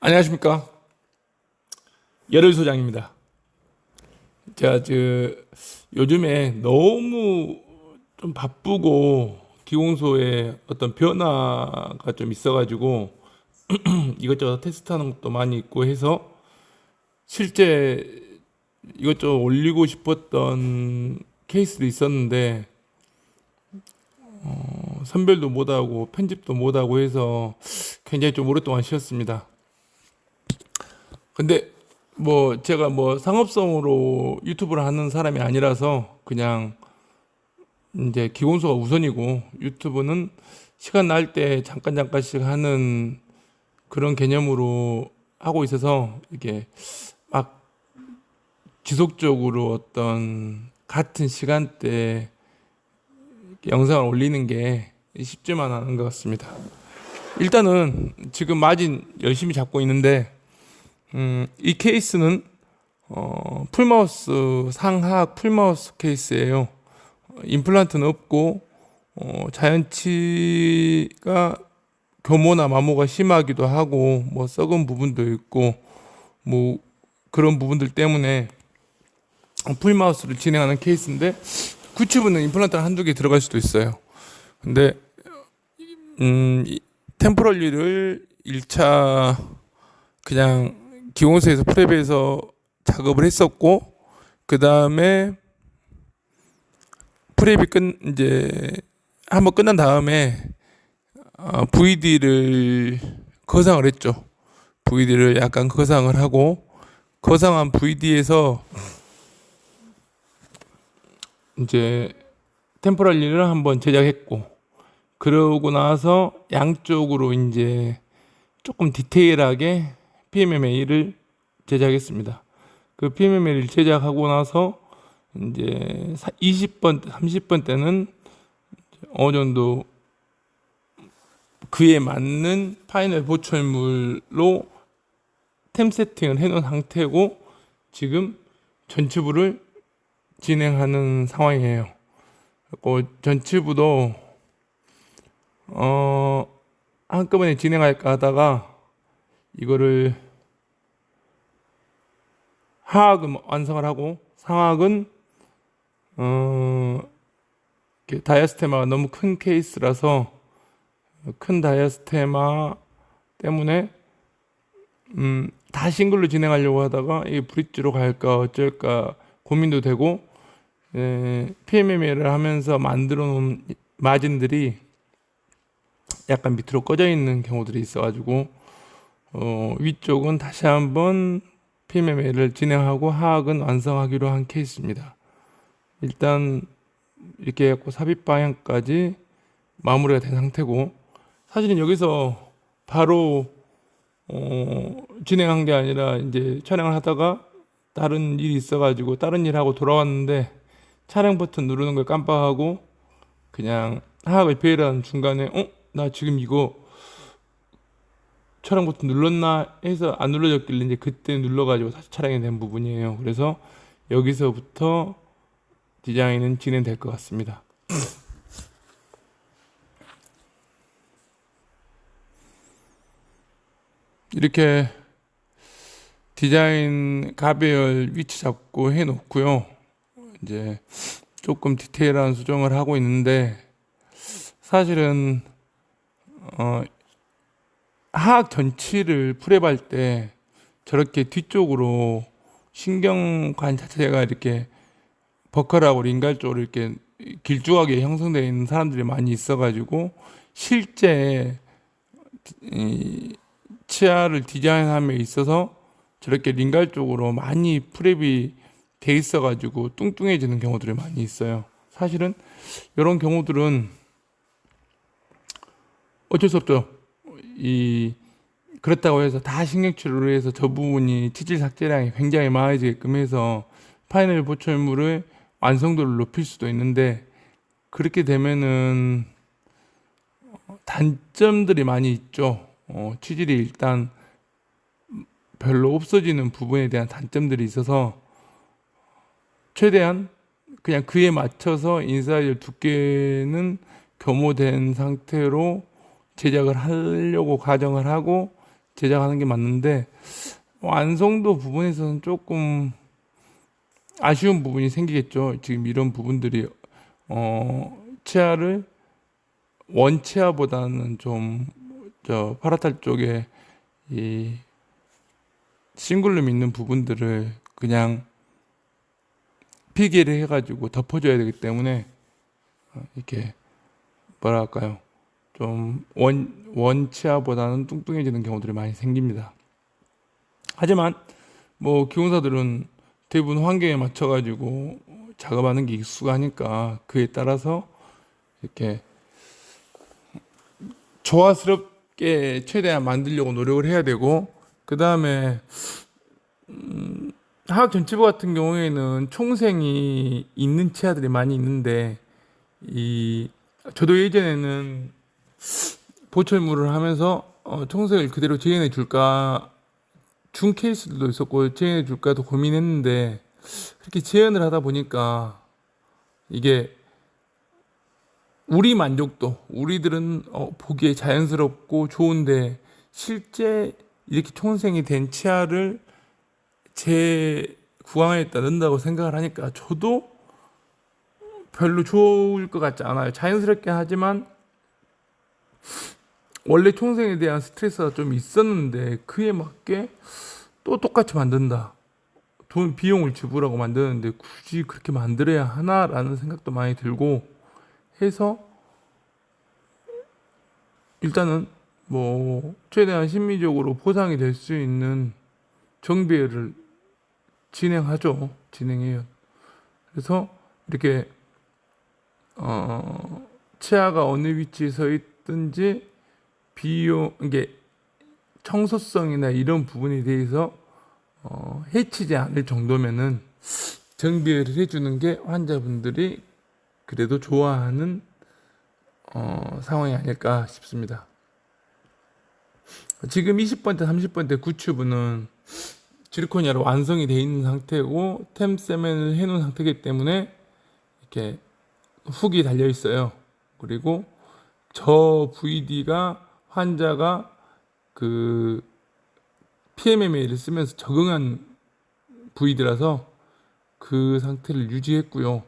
안녕하십니까. 열혈 소장입니다. 제가 요즘에 너무 좀 바쁘고 기공소에 어떤 변화가 좀 있어가지고 이것저것 테스트하는 것도 많이 있고 해서 실제 이것저것 올리고 싶었던 케이스도 있었는데 선별도 못하고 편집도 못하고 해서 굉장히 좀 오랫동안 쉬었습니다. 근데 뭐 제가 뭐 상업성으로 유튜브를 하는 사람이 아니라서 그냥 이제 기본소가 우선이고 유튜브는 시간 날 때 잠깐 잠깐씩 하는 그런 개념으로 하고 있어서 이게 막 지속적으로 어떤 같은 시간대에 영상을 올리는 게 쉽지만 않은 것 같습니다. 일단은 지금 마진 열심히 잡고 있는데 이 케이스는 풀마우스 상하악 풀마우스 케이스예요. 임플란트는 없고 자연치가 교모나 마모가 심하기도 하고 뭐 썩은 부분도 있고 뭐 그런 부분들 때문에 풀마우스를 진행하는 케이스인데 구치부는 임플란트가 한두 개 들어갈 수도 있어요. 근데 템포럴리를 1차 그냥 기공소에서 프랩에서 작업을 했었고 그 다음에 프랩이 이제 한번 끝난 다음에 VD를 거상을 했죠. VD를 약간 거상을 하고 거상한 VD에서 이제 템포럴리를 한번 제작했고 그러고 나서 양쪽으로 이제 조금 디테일하게 PMMA를 제작했습니다. 그 PMMA를 제작하고 나서 이제 20번, 30번 때는 어느 정도 그에 맞는 파이널 보철물로 템 세팅을 해놓은 상태고 지금 전치부를 진행하는 상황이에요. 그리고 전치부도 한꺼번에 진행할까 하다가 이거를 하악은 완성을 하고 상악은 다이아스테마가 너무 큰 케이스라서 큰 다이아스테마 때문에 다 싱글로 진행하려고 하다가 이게 브릿지로 갈까 어쩔까 고민도 되고 PMMA를 하면서 만들어 놓은 마진들이 약간 밑으로 꺼져 있는 경우들이 있어가지고 위쪽은 다시 한번 PMMA를 진행하고 하악은 완성하기로 한 케이스입니다. 일단 이렇게 해갖고 삽입 방향까지 마무리가 된 상태고 사실은 여기서 바로 진행한 게 아니라 이제 촬영을 하다가 다른 일이 있어가지고 다른 일 하고 돌아왔는데 촬영 버튼 누르는 걸 깜빡하고 그냥 하악을 배열하는 중간에 나 지금 이거 촬영 버튼 눌렀나 해서 안 눌러졌길래 이제 그때 눌러가지고 다시 촬영이 된 부분이에요. 그래서 여기서부터 디자인은 진행될 것 같습니다. 이렇게 디자인 가배열 위치 잡고 해 놓고요. 이제 조금 디테일한 수정을 하고 있는데 사실은 하악 전치를 프랩할 때 저렇게 뒤쪽으로 신경관 자체가 이렇게 버컬하고 링갈 쪽으로 이렇게 길쭉하게 형성되어 있는 사람들이 많이 있어가지고 실제 이 치아를 디자인함에 있어서 저렇게 링갈 쪽으로 많이 프랩이 돼 있어가지고 뚱뚱해지는 경우들이 많이 있어요. 사실은 이런 경우들은 어쩔 수 없죠. 그렇다고 해서 다 신경 치료를 해서 저 부분이 치질 삭제량이 굉장히 많아지게끔 해서 파이널 보철물의 완성도를 높일 수도 있는데 그렇게 되면은 단점들이 많이 있죠. 치질이 일단 별로 없어지는 부분에 대한 단점들이 있어서 최대한 그냥 그에 맞춰서 인사이드 두께는 겸호된 상태로 제작을 하려고 가정을 하고 제작하는 게 맞는데 완성도 부분에서는 조금 아쉬운 부분이 생기겠죠. 지금 이런 부분들이 치아를 원치아보다는 좀 저 파라탈 쪽에 이 싱글룸 있는 부분들을 그냥 필기를 해가지고 덮어줘야 되기 때문에 이렇게 뭐랄까요, 좀 원치아보다는 뚱뚱해지는 경우들이 많이 생깁니다. 하지만 뭐 기공사들은 대부분 환경에 맞춰가지고 작업하는 게 익숙하니까 그에 따라서 이렇게 조화스럽게 최대한 만들려고 노력을 해야 되고, 그 다음에 화학 전체부 같은 경우에는 총생이 있는 치아들이 많이 있는데, 이 저도 예전에는 보철물을 하면서 총생을 그대로 재현해 줄까, 준 케이스들도 있었고 재현해 줄까도 고민했는데, 그렇게 재현을 하다 보니까 이게 우리 만족도, 우리들은 보기에 자연스럽고 좋은데 실제 이렇게 총생이 된 치아를 제 구강에다 넣는다고 생각을 하니까 저도 별로 좋을 것 같지 않아요. 자연스럽게 하지만 원래 총생에 대한 스트레스가 좀 있었는데 그에 맞게 또 똑같이 만든다. 돈 비용을 지불하고 만드는데 굳이 그렇게 만들어야 하나라는 생각도 많이 들고 해서, 일단은 뭐 최대한 심미적으로 보상이 될 수 있는 정비를 진행해요. 그래서 이렇게 치아가 어느 위치에 서 있든지 비용, 이게 청소성이나 이런 부분에 대해서 해치지 않을 정도면은 정비를 해주는 게 환자분들이 그래도 좋아하는 상황이 아닐까 싶습니다. 지금 20번대, 30번대 구추부는 지르코니아로 완성이 되어 있는 상태고 템세멘을 해놓은 상태이기 때문에 이렇게 훅이 달려 있어요. 그리고 저 VD가 환자가 그 PMMA를 쓰면서 적응한 VD라서 그 상태를 유지했고요.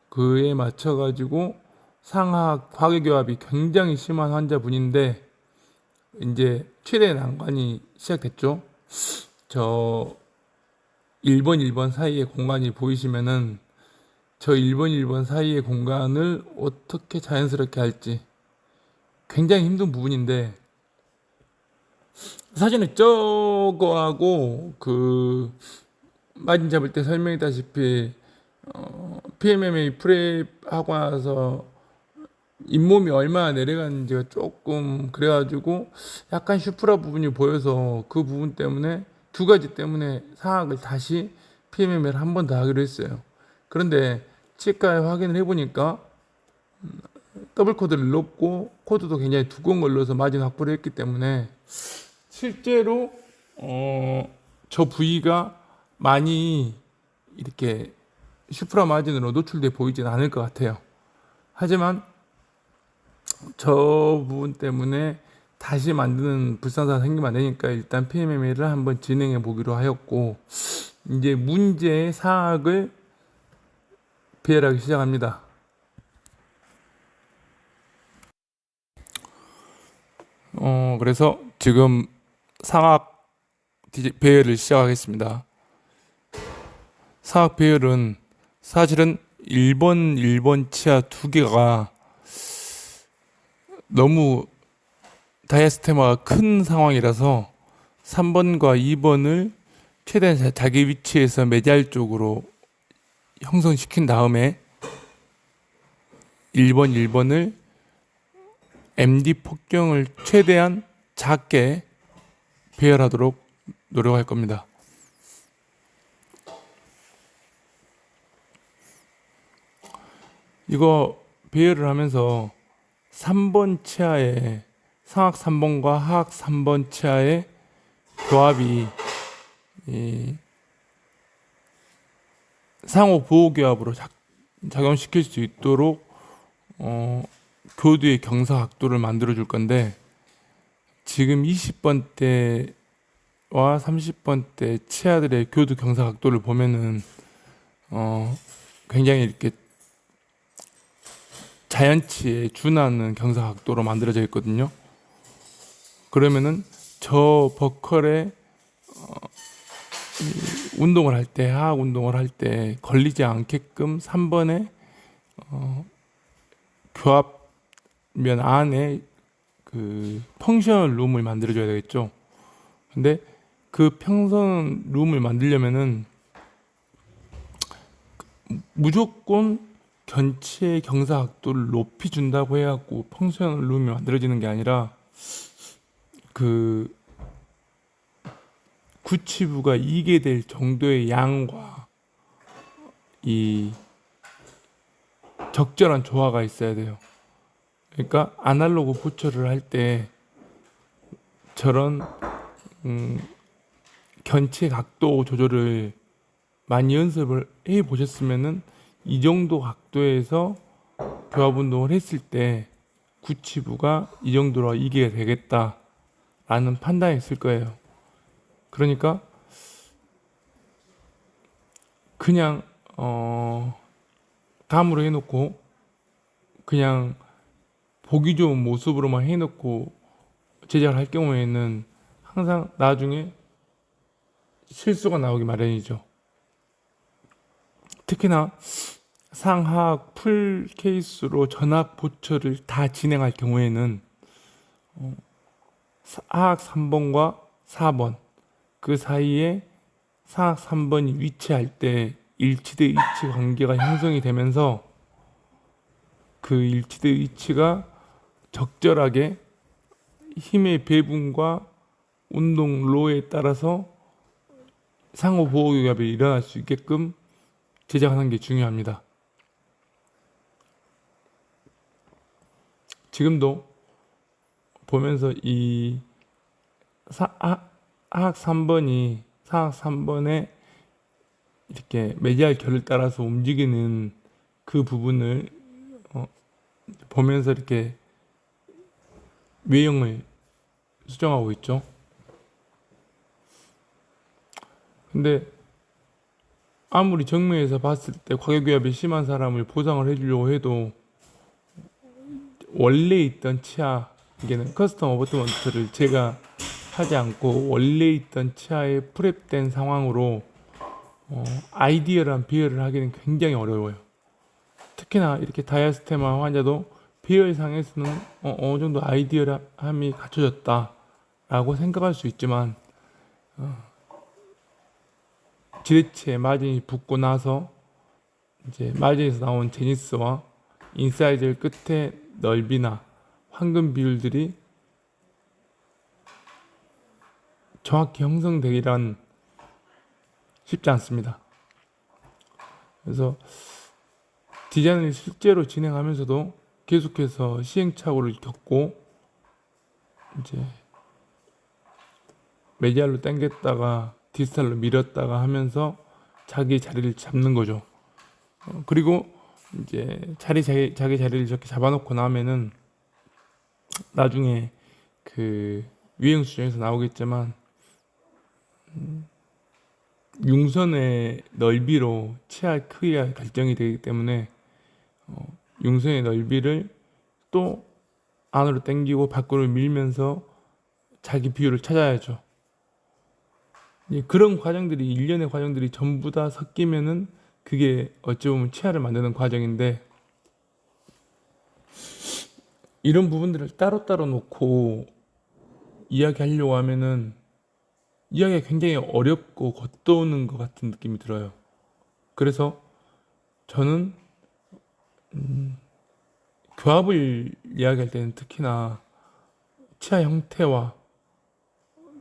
그에 맞춰가지고 상하 과계교합이 굉장히 심한 환자분인데 이제 최대 난관이 시작됐죠. 저 1번, 1번 사이의 공간이 보이시면은 저 1번, 1번 사이의 공간을 어떻게 자연스럽게 할지 굉장히 힘든 부분인데, 사진에 저거하고 그 마진 잡을 때 설명했다시피 PMMA 프랩 하고 나서 잇몸이 얼마나 내려갔는지가 조금 그래가지고 약간 슈프라 부분이 보여서 그 부분 때문에 두 가지 때문에 상악을 다시 PMMA를 한 번 더 하기로 했어요. 그런데 치과에 확인을 해보니까 더블 코드를 넣고 코드도 굉장히 두꺼운 걸 넣어서 마진 확보를 했기 때문에 실제로 저 부위가 많이 이렇게 슈프라 마진으로 노출돼 보이지는 않을 것 같아요. 하지만 저 부분 때문에 다시 만드는 불상사가 생기면 안 되니까 일단 PMMA를 한번 진행해 보기로 하였고, 이제 문제의 사학을 배열하기 시작합니다. 그래서 지금 상학 배열을 시작하겠습니다. 상학 배열은 사실은 1번 치아 두 개가 너무 다이아스테마가 큰 상황이라서 3번과 2번을 최대한 자기 위치에서 메디알 쪽으로 형성시킨 다음에 1번을 MD 폭경을 최대한 작게 배열하도록 노력할 겁니다. 이거 배열을 하면서 3번 치아의 상악 3번과 하악 3번 치아의 교합이 상호 보호 교합으로 작용시킬 수 있도록 교두의 경사 각도를 만들어 줄 건데, 지금 20번대와 30번대 치아들의 교두 경사 각도를 보면은 어, 굉장히 이렇게 자연치에 준하는 경사 각도로 만들어져 있거든요. 그러면은 저 버클에 운동을 할 때, 하악 운동을 할 때 걸리지 않게끔 3번에 교합면 안에 그 펑셔널 룸을 만들어줘야 되겠죠. 근데 그 평선 룸을 만들려면은 무조건 견체의 경사 각도를 높이 준다고 해갖고 펑셔널 룸이 만들어지는 게 아니라 그 구치부가 이게 될 정도의 양과 이 적절한 조화가 있어야 돼요. 그러니까 아날로그 보철을 할 때 저런 견체 각도 조절을 많이 연습을 해 보셨으면은 이 정도 각도에서 교합 운동을 했을 때 구치부가 이 정도로 이게 되겠다라는 판단이 있을 거예요. 그러니까 그냥 감으로 해놓고 그냥 보기 좋은 모습으로만 해놓고 제작을 할 경우에는 항상 나중에 실수가 나오기 마련이죠. 특히나 상하악 풀 케이스로 전학 보철을 다 진행할 경우에는 하악 3번과 4번 그 사이에 상하악 3번이 위치할 때 일치대 위치 관계가 형성이 되면서 그 일치대 위치가 적절하게 힘의 배분과 운동 로에 따라서 상호 보호 교합이 일어날 수 있게끔 제작하는 게 중요합니다. 지금도 보면서 이 하악 3번이 상하악 3번에 이렇게 메디알 결을 따라서 움직이는 그 부분을 보면서 이렇게 외형을 수정하고 있죠. 근데 아무리 정면에서 봤을 때 과격기압이 심한 사람을 보상을 해주려고 해도 원래 있던 치아, 이게는 커스텀 어버트먼트를 제가 하지 않고 원래 있던 치아에 프랩된 상황으로 아이디어란 비열을 하기는 굉장히 어려워요. 특히나 이렇게 다이아스테마 환자도 비열상에서는 어느 정도 아이디어함이 갖춰졌다 라고 생각할 수 있지만 지레치에 마진이 붙고 나서 이제 마진에서 나온 제니스와 인사이드 끝의 넓이나 황금 비율들이 정확히 형성되기란 쉽지 않습니다. 그래서 디자인을 실제로 진행하면서도 계속해서 시행착오를 겪고 이제 메디알로 당겼다가 디스탈로 밀었다가 하면서 자기 자리를 잡는 거죠. 그리고 이제 자기 자리를 저렇게 잡아놓고 나면은 나중에 그 유행 수준에서 나오겠지만 융선의 넓이로 치아 크기가 결정이 되기 때문에 융선의 넓이를 또 안으로 당기고 밖으로 밀면서 자기 비율을 찾아야죠. 그런 과정들이 일련의 과정들이 전부 다 섞이면은 그게 어찌 보면 치아를 만드는 과정인데 이런 부분들을 따로따로 놓고 이야기하려고 하면은 이야기가 굉장히 어렵고 겉도는 것 같은 느낌이 들어요. 그래서 저는 교합을 이야기할 때는 특히나 치아 형태와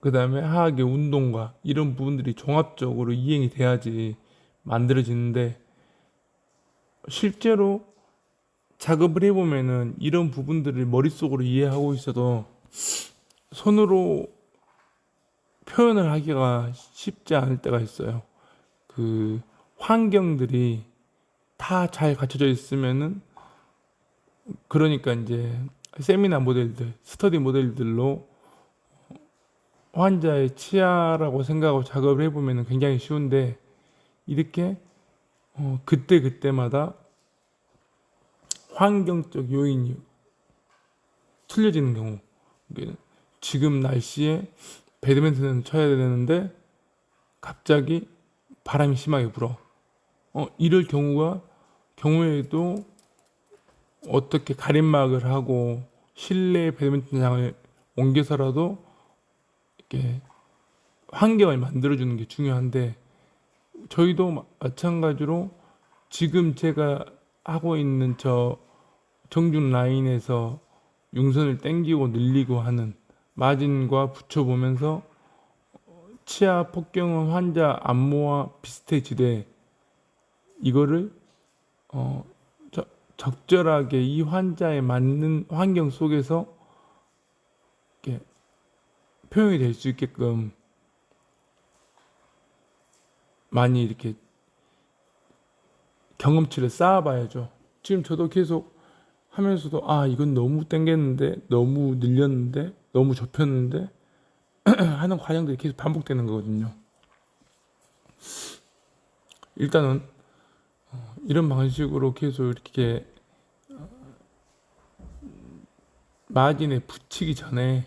그 다음에 하악의 운동과 이런 부분들이 종합적으로 이행이 돼야지 만들어지는데 실제로 작업을 해보면은 이런 부분들을 머릿속으로 이해하고 있어도 손으로 표현을 하기가 쉽지 않을 때가 있어요. 그 환경들이 다 잘 갖춰져 있으면은 그러니까 이제 세미나 모델들, 스터디 모델들로 환자의 치아라고 생각하고 작업을 해보면 굉장히 쉬운데 이렇게 그때그때마다 환경적 요인이 틀려지는 경우, 이게 지금 날씨에 배드민턴을 쳐야 되는데 갑자기 바람이 심하게 불어. 이럴 경우에도 어떻게 가림막을 하고 실내 배드민턴장을 옮겨서라도 이렇게 환경을 만들어주는 게 중요한데, 저희도 마찬가지로 지금 제가 하고 있는 저 정준 라인에서 융선을 땡기고 늘리고 하는 마진과 붙여보면서 치아 폭경은 환자 안모와 비슷해지되 이거를 어, 적절하게 이 환자에 맞는 환경 속에서 이렇게 표현이 될 수 있게끔 많이 이렇게 경험치를 쌓아봐야죠. 지금 저도 계속 하면서도 이건 너무 땡겼는데, 너무 늘렸는데, 너무 좁혔는데 하는 과정들이 계속 반복되는 거거든요. 일단은 이런 방식으로 계속 이렇게 마진에 붙이기 전에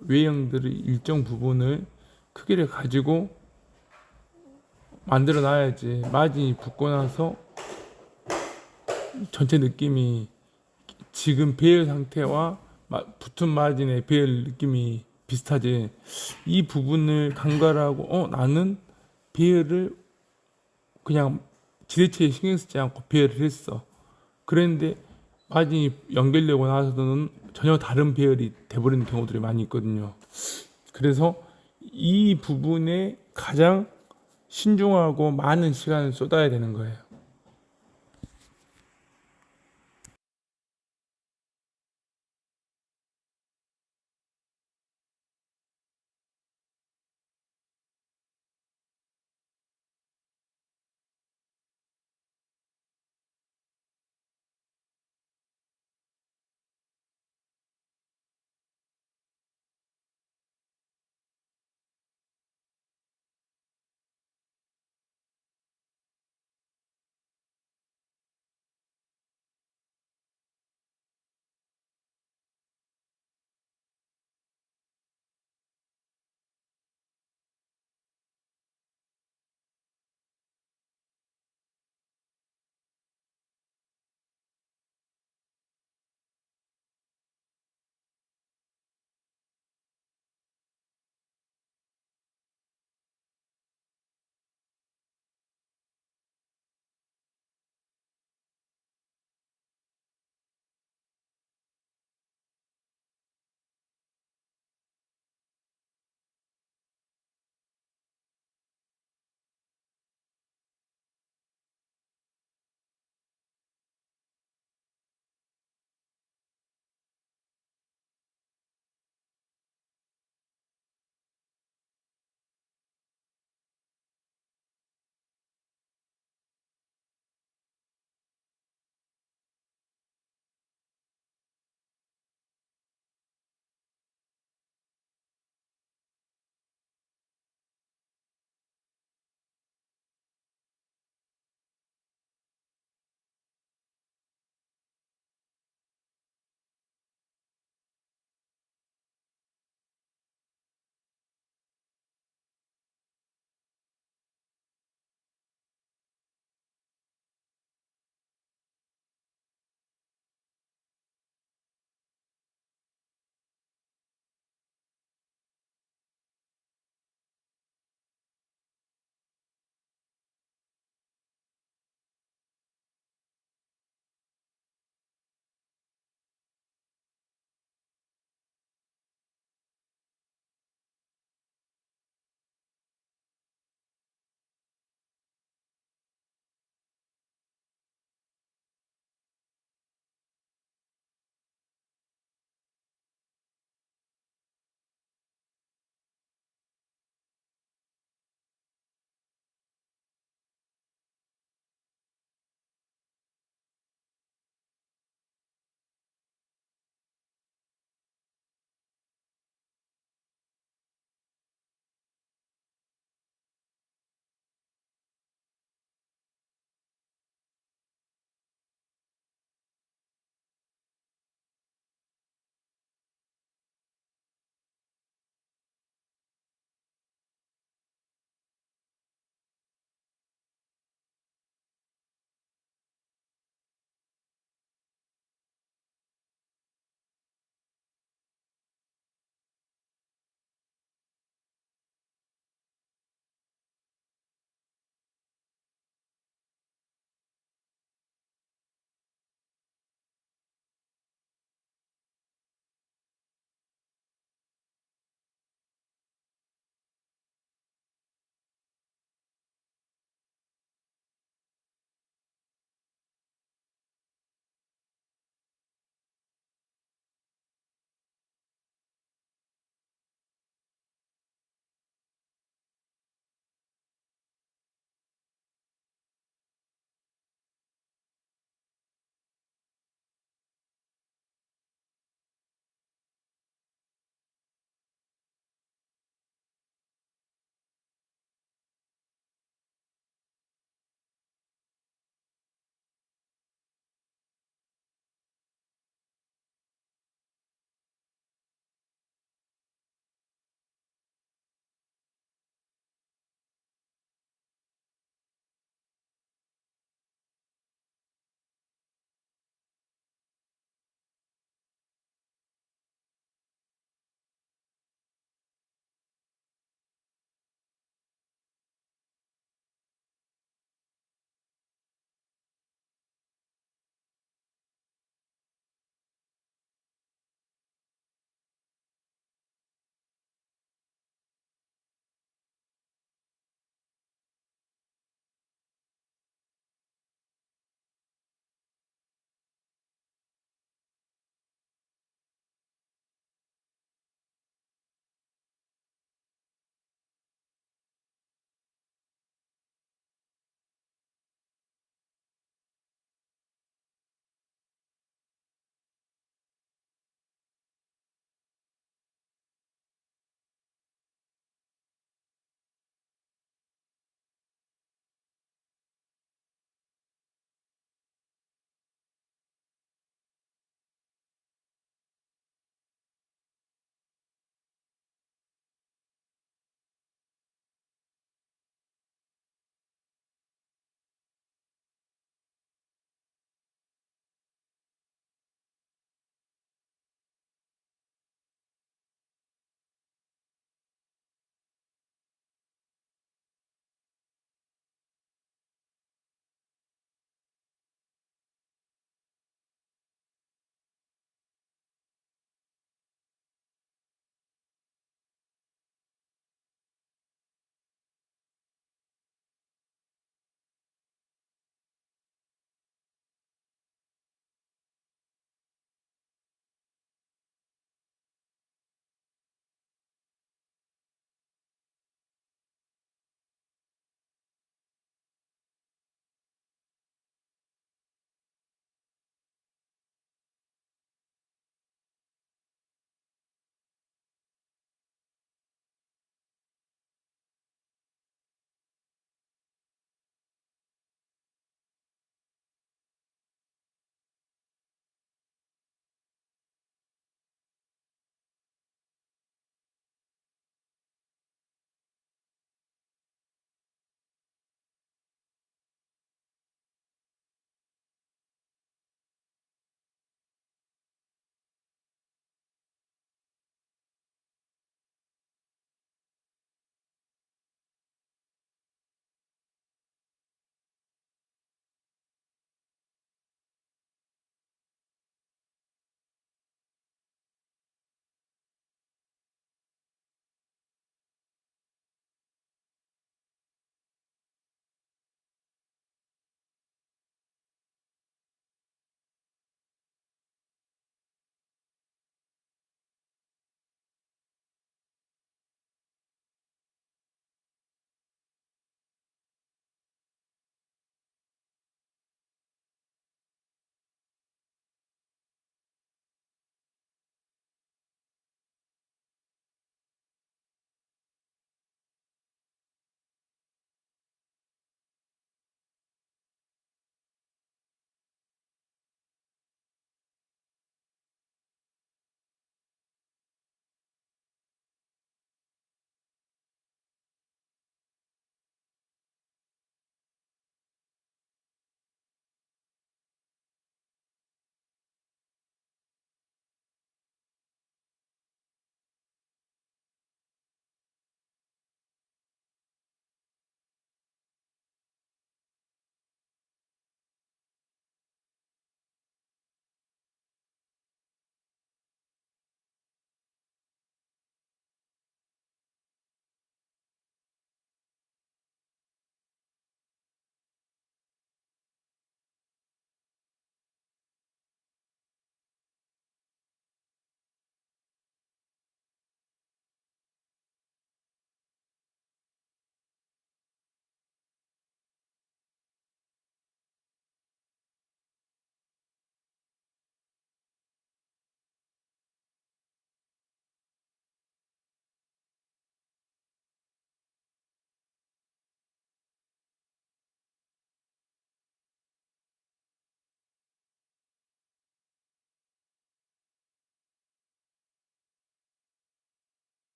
외형들의 일정 부분을 크기를 가지고 만들어 놔야지 마진이 붙고 나서 전체 느낌이 지금 배열 상태와 붙은 마진의 배열 느낌이 비슷하지. 이 부분을 간과하고 나는 배열을 그냥 지대체에 신경 쓰지 않고 배열을 했어. 그랬는데 마진이 연결되고 나서는 전혀 다른 배열이 돼버리는 경우들이 많이 있거든요. 그래서 이 부분에 가장 신중하고 많은 시간을 쏟아야 되는 거예요.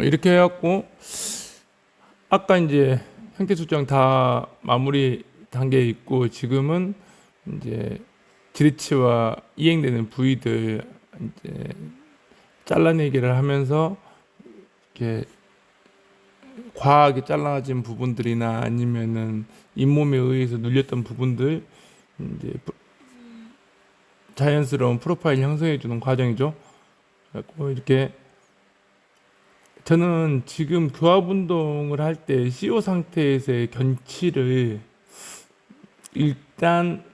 이렇게 해갖고 아까 이제 형태 수정 다 마무리 단계에 있고 지금은 이제 드리치와 이행되는 부위들 이제 잘라내기를 하면서 이렇게 과하게 잘라진 부분들이나 아니면은 잇몸에 의해서 눌렸던 부분들 이제 자연스러운 프로파일 형성해 주는 과정이죠. 그래서 이렇게 저는 지금 교합 운동을 할 때 CO 상태에서의 견치를 일단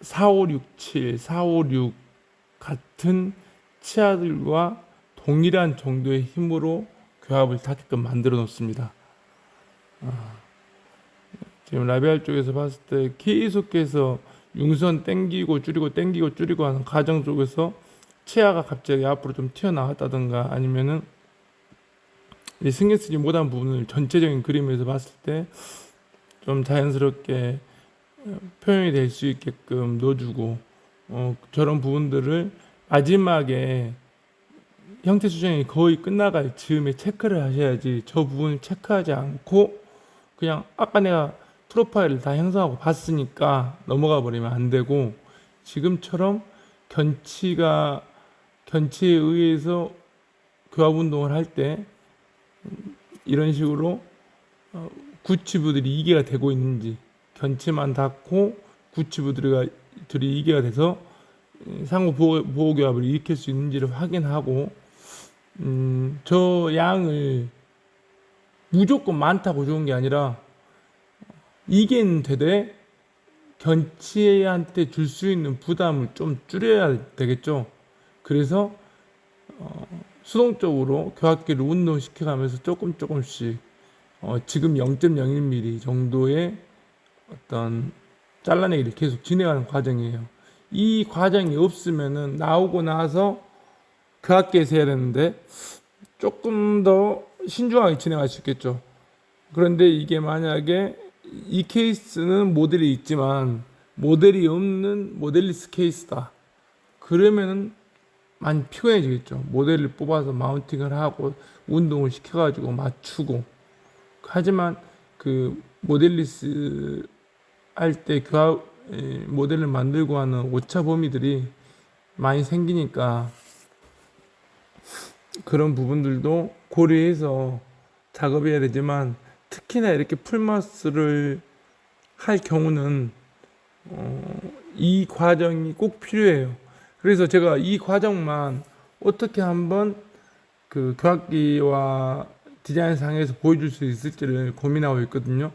4567, 456 같은 치아들과 동일한 정도의 힘으로 교합을 닿게끔 만들어 놓습니다. 지금 라비알 쪽에서 봤을 때 계속해서 융선 땡기고 줄이고 땡기고 줄이고 하는 과정 쪽에서 치아가 갑자기 앞으로 좀 튀어나왔다든가 아니면은 신경 쓰지 못한 부분을 전체적인 그림에서 봤을 때 좀 자연스럽게 표현이 될 수 있게끔 넣어주고 저런 부분들을 마지막에 형태 수정이 거의 끝나갈 즈음에 체크를 하셔야지 저 부분을 체크하지 않고 그냥 아까 내가 프로파일을 다 형성하고 봤으니까 넘어가 버리면 안 되고 지금처럼 견치에 의해서 교합 운동을 할 때 이런 식으로 구치부들이 이개가 되고 있는지 견치만 닿고 구치부들이 이개가 돼서 상호 보호 교합을 일으킬 수 있는지를 확인하고 저 양을 무조건 많다고 좋은 게 아니라 이게는 되되 견치한테 줄 수 있는 부담을 좀 줄여야 되겠죠. 그래서 수동적으로 교합기를 운동시켜가면서 조금씩 지금 0.01mm 정도의 어떤 잘라내기를 계속 진행하는 과정이에요. 이 과정이 없으면은 나오고 나서 교합기에서 해야 되는데 조금 더 신중하게 진행할 수 있겠죠. 그런데 이게 만약에 이 케이스는 모델이 있지만 모델이 없는 모델리스 케이스다. 그러면은 많이 피곤해지겠죠. 모델을 뽑아서 마운팅을 하고 운동을 시켜가지고 맞추고. 하지만 그 모델리스 할 때 교합 모델을 만들고 하는 오차 범위들이 많이 생기니까 그런 부분들도 고려해서 작업해야 되지만 특히나 이렇게 풀마스를 할 경우는 이 과정이 꼭 필요해요. 그래서 제가 이 과정만 어떻게 한번 그 교합기와 디자인상에서 보여줄 수 있을지를 고민하고 있거든요.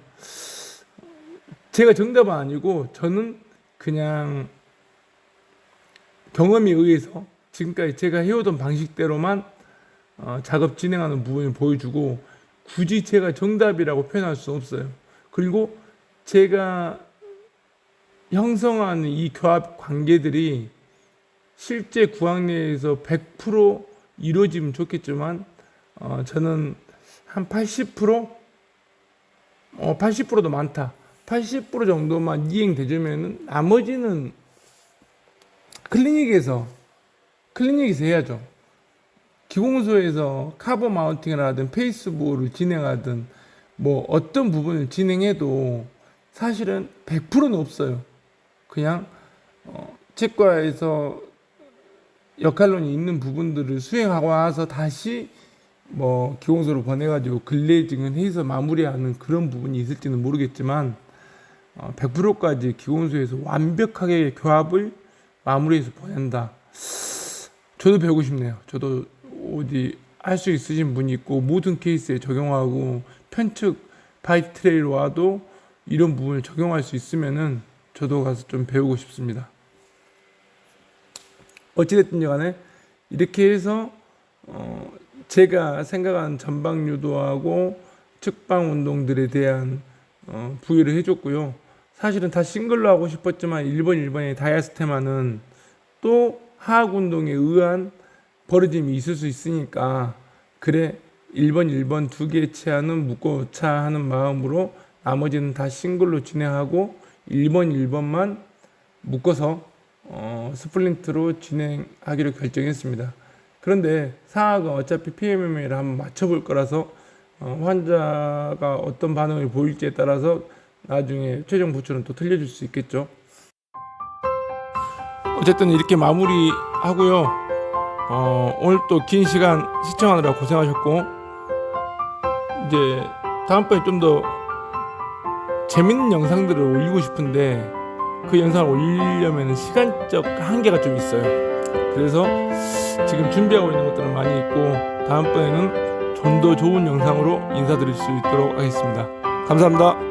제가 정답은 아니고 저는 그냥 경험에 의해서 지금까지 제가 해오던 방식대로만 작업 진행하는 부분을 보여주고 굳이 제가 정답이라고 표현할 수 없어요. 그리고 제가 형성하는 이 교합 관계들이 실제 구학 내에서 100% 이루어지면 좋겠지만 저는 한 80%? 80%도 많다. 80% 정도만 이행되주면은 나머지는 클리닉에서 해야죠. 기공소에서 카버 마운팅을 하든 페이스보를 진행하든 뭐 어떤 부분을 진행해도 사실은 100%는 없어요. 그냥 치과에서 역할론이 있는 부분들을 수행하고 와서 다시 뭐 기공소로 보내가지고 글레이징은 해서 마무리하는 그런 부분이 있을지는 모르겠지만 100%까지 기공소에서 완벽하게 교합을 마무리해서 보낸다. 저도 배우고 싶네요. 저도 어디 할 수 있으신 분이 있고 모든 케이스에 적용하고 편측 바이트 트레이로 와도 이런 부분을 적용할 수 있으면은 저도 가서 좀 배우고 싶습니다. 어찌됐든 간에 이렇게 해서 제가 생각하는 전방 유도하고 측방 운동들에 대한 부위를 해줬고요. 사실은 다 싱글로 하고 싶었지만 1번의 다이아스테마는 또 하악 운동에 의한 버려짐이 있을 수 있으니까 그래 1번 두 개의 치아는 묶어놓자 하는 마음으로 나머지는 다 싱글로 진행하고 1번만 묶어서 스플린트로 진행하기로 결정했습니다. 그런데 상악은 어차피 PMMA를 한번 맞춰볼 거라서 환자가 어떤 반응을 보일지에 따라서 나중에 최종 부출은 또 틀려질 수 있겠죠. 어쨌든 이렇게 마무리하고요. 오늘 또 긴 시간 시청하느라 고생하셨고, 이제 다음번에 좀 더 재밌는 영상들을 올리고 싶은데 그 영상을 올리려면 시간적 한계가 좀 있어요. 그래서 지금 준비하고 있는 것들은 많이 있고, 다음번에는 좀 더 좋은 영상으로 인사드릴 수 있도록 하겠습니다. 감사합니다.